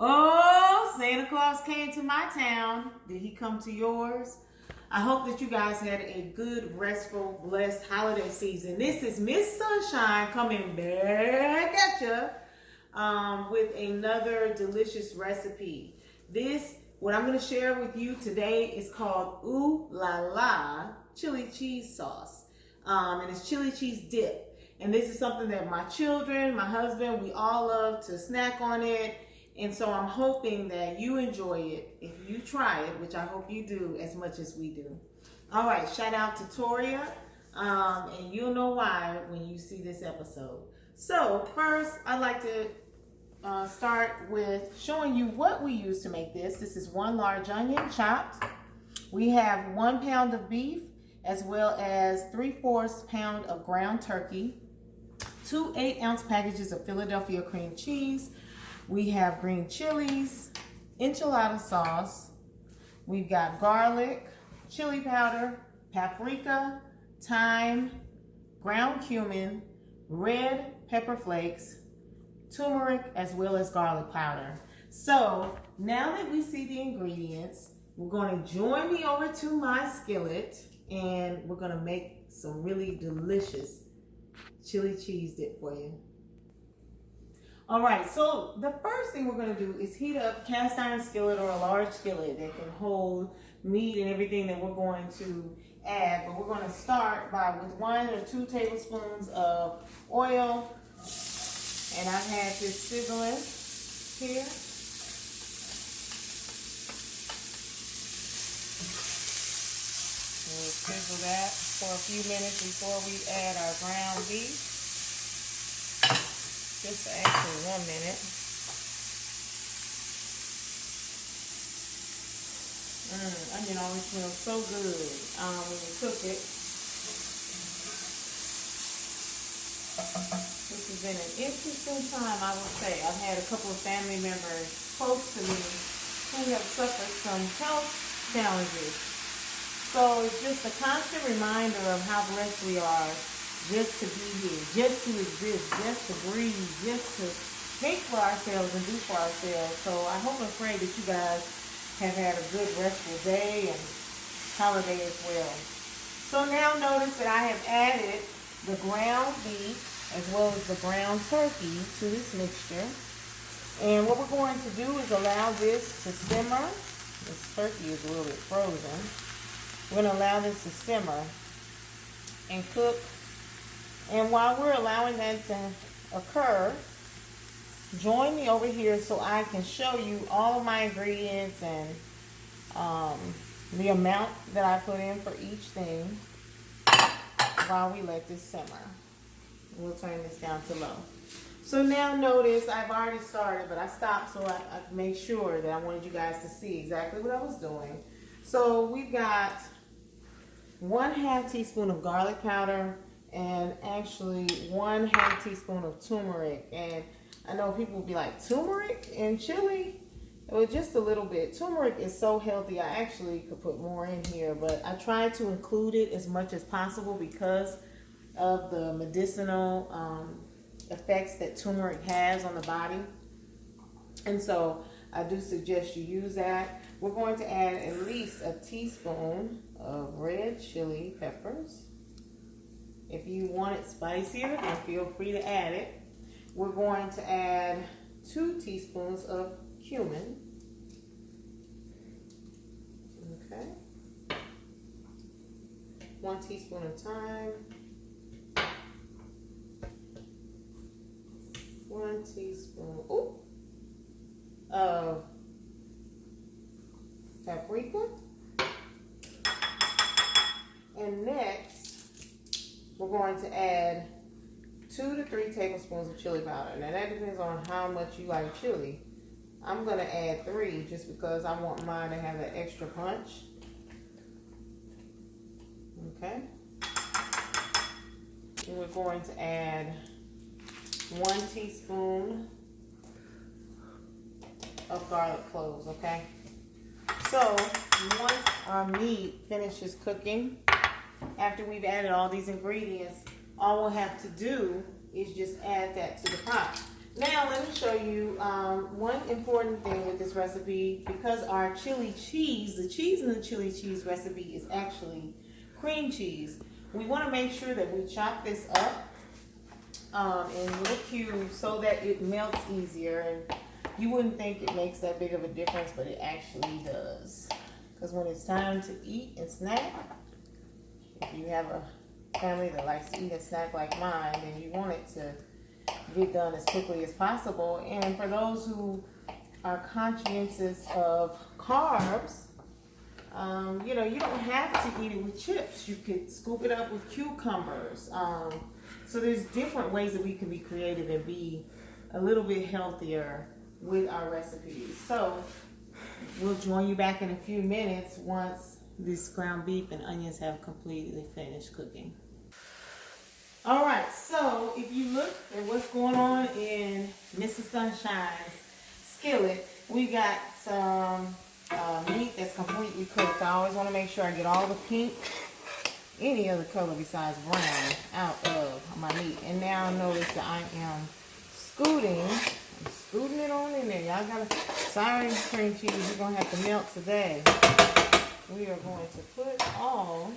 Oh, Santa Claus came to my town. Did he come to yours? I hope that you guys had a good, restful, blessed holiday season. This is Miss Sunshine coming back at you with another delicious recipe. What I'm going to share with you today is called Ooh La La chili cheese sauce. And it's chili cheese dip. And this is something that my children, my husband, we all love to snack on it. And so I'm hoping that you enjoy it if you try it, which I hope you do as much as we do. All right, shout out to Toria, and you'll know why when you see this episode. So first, I'd like to start with showing you what we use to make this. This is 1 large onion chopped. We have 1 pound of beef, as well as 3/4 pound of ground turkey, 2 8-ounce packages of Philadelphia cream cheese. We have green chilies, enchilada sauce. We've got garlic, chili powder, paprika, thyme, ground cumin, red pepper flakes, turmeric, as well as garlic powder. So now that we see the ingredients, we're going to join me over to my skillet and we're going to make some really delicious chili cheese dip for you. All right, so the first thing we're going to do is heat up cast iron skillet or a large skillet that can hold meat and everything that we're going to add. But we're going to start with 1 or 2 tablespoons of oil. And I've had this sizzling here. We'll sizzle that for a few minutes before we add our ground beef. Just actually 1 minute. Onion always smells so good when you cook it. This has been an interesting time, I would say. I've had a couple of family members close to me who have suffered some health challenges. So it's just a constant reminder of how blessed we are just to be here, just to exist, just to breathe, just to think for ourselves and do for ourselves. So I hope and pray that you guys have had a good restful day and holiday as well. So now notice that I have added the ground beef as well as the ground turkey to this mixture. And what we're going to do is allow this to simmer. This turkey is a little bit frozen. We're going to allow this to simmer and cook. And while we're allowing that to occur, join me over here so I can show you all of my ingredients and the amount that I put in for each thing while we let this simmer. We'll turn this down to low. So now notice I've already started, but I stopped so I made sure that I wanted you guys to see exactly what I was doing. So we've got 1/2 teaspoon of garlic powder, and actually 1/2 teaspoon of turmeric. And I know people will be like, turmeric and chili? Well, just a little bit. Turmeric is so healthy. I actually could put more in here, but I try to include it as much as possible because of the medicinal effects that turmeric has on the body. And so I do suggest you use that. We're going to add at least a teaspoon of red chili peppers. If you want it spicier, then feel free to add it. We're going to add 2 teaspoons of cumin. Okay. 1 teaspoon of thyme. 1 teaspoon of paprika. And next, we're going to add 2 to 3 tablespoons of chili powder. Now that depends on how much you like chili. I'm going to add 3 just because I want mine to have that extra punch. Okay. And we're going to add 1 teaspoon of garlic cloves, okay? So once our meat finishes cooking, after we've added all these ingredients, all we'll have to do is just add that to the pot. Now let me show you one important thing with this recipe. Because our chili cheese, the cheese in the chili cheese recipe is actually cream cheese. We want to make sure that we chop this up in little cubes so that it melts easier. And you wouldn't think it makes that big of a difference, but it actually does. Because when it's time to eat and snack, if you have a family that likes to eat and snack like mine, then you want it to get done as quickly as possible. And for those who are conscientious of carbs, you know, you don't have to eat it with chips. You could scoop it up with cucumbers. So there's different ways that we can be creative and be a little bit healthier with our recipes. So we'll join you back in a few minutes once this ground beef and onions have completely finished cooking. All right, so if you look at what's going on in Mrs. Sunshine's skillet, we got some meat that's completely cooked. I always want to make sure I get all the pink, any other color besides brown, out of my meat. And now notice that I am scooting it on in there. Y'all gotta, sorry cream cheese, you're gonna have to melt today. We are going to put all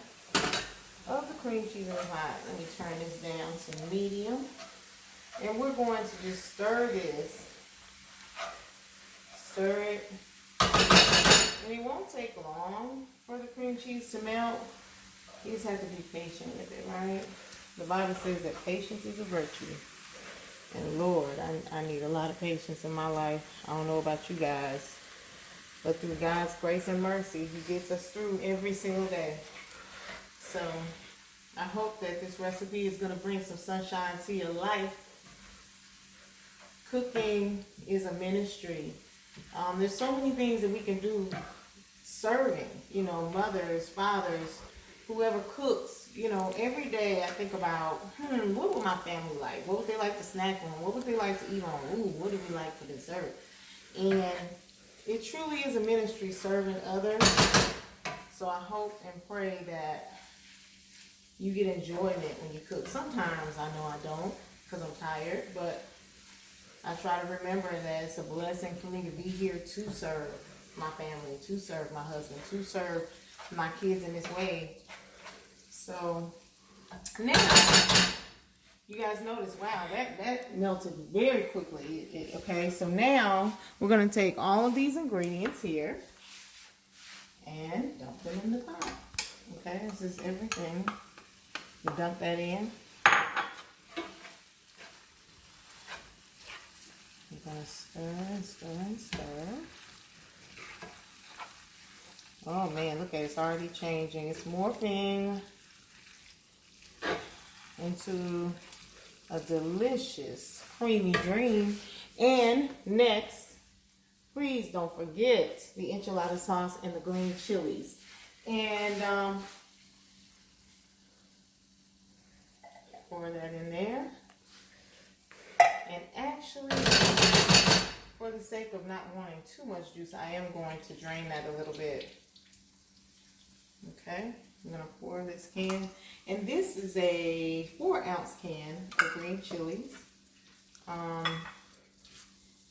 of the cream cheese in the pot. Let me turn this down to medium. And we're going to just stir this. Stir it. And it won't take long for the cream cheese to melt. You just have to be patient with it, right? The Bible says that patience is a virtue. And Lord, I need a lot of patience in my life. I don't know about you guys. But through God's grace and mercy, He gets us through every single day. So I hope that this recipe is going to bring some sunshine to your life. Cooking is a ministry. There's so many things that we can do serving, you know, mothers, fathers, whoever cooks. You know, every day I think about, what would my family like? What would they like to snack on? What would they like to eat on? Ooh, what do we like for dessert? And it truly is a ministry serving others. So I hope and pray that you get enjoyment when you cook. Sometimes I know I don't because I'm tired, but I try to remember that it's a blessing for me to be here to serve my family, to serve my husband, to serve my kids in this way. So now, you guys notice, wow, that melted very quickly. Okay, so now we're going to take all of these ingredients here and dump them in the pot. Okay, this is everything. You dump that in. You're going to stir and stir and stir. Oh man, look at it, it's already changing. It's morphing into a delicious creamy dream. And next, please don't forget the enchilada sauce and the green chilies. And pour that in there. And actually, for the sake of not wanting too much juice, I am going to drain that a little bit. Okay, I'm going to pour this can. And this is a 4-ounce can of green chilies.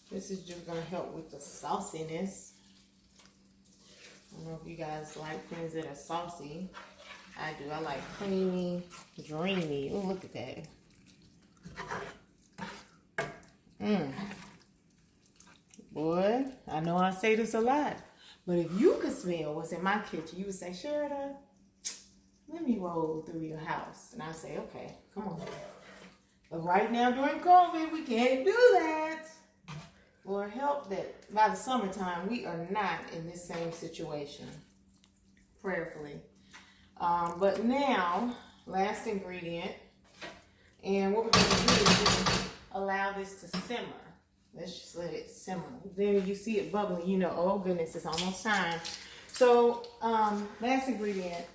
This is just going to help with the sauciness. I don't know if you guys like things that are saucy. I do. I like creamy, dreamy. Oh, look at that. Boy, I know I say this a lot, but if you could smell what's in my kitchen, you would say, Sherida, let me roll through your house. And I say, okay, come on. But right now during COVID, we can't do that. Lord, help that by the summertime, we are not in this same situation. Prayerfully. But now, last ingredient, and what we're going to do is just allow this to simmer. Let's just let it simmer. Then you see it bubbling, you know, oh goodness, it's almost time. So, last ingredient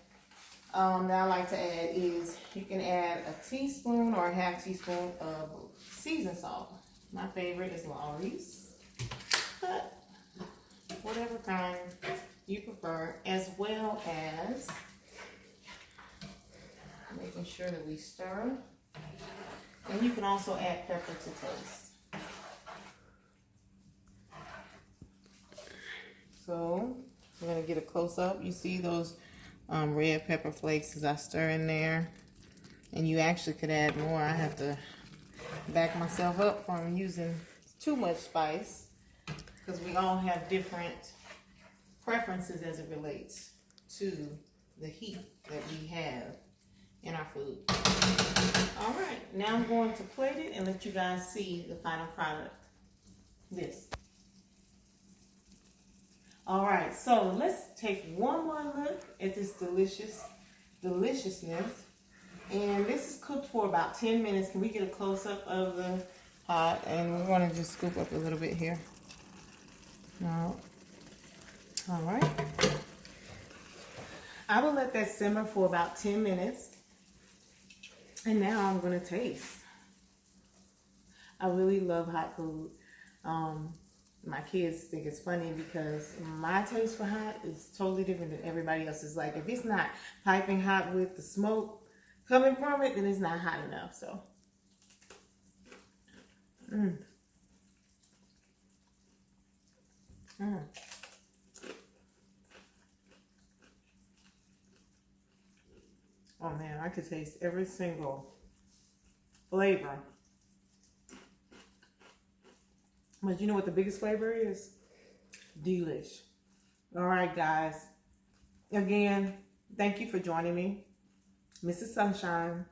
that I like to add is you can add a teaspoon or a half teaspoon of seasoned salt. My favorite is Lawry's, but whatever kind you prefer, as well as making sure that we stir. And you can also add pepper to taste. get a close-up. You see those red pepper flakes as I stir in there. And you actually could add more. I have to back myself up from using too much spice, because we all have different preferences as it relates to the heat that we have in our food. All right, now I'm going to plate it and let you guys see the final product. This. All right, so let's take one more look at this deliciousness. And this is cooked for about 10 minutes. Can we get a close-up of the pot? And we're going to just scoop up a little bit here. All right. I will let that simmer for about 10 minutes. And now I'm going to taste. I really love hot food. My kids think it's funny because my taste for hot is totally different than everybody else's. Like, if it's not piping hot with the smoke coming from it, then it's not hot enough. So, oh man, I could taste every single flavor. But you know what the biggest flavor is? Delish. All right, guys. Again, thank you for joining me. Mrs. Sunshine,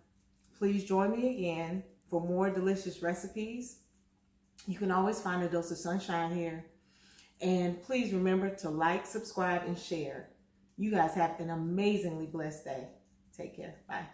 please join me again for more delicious recipes. You can always find a dose of sunshine here. And please remember to like, subscribe, and share. You guys have an amazingly blessed day. Take care. Bye.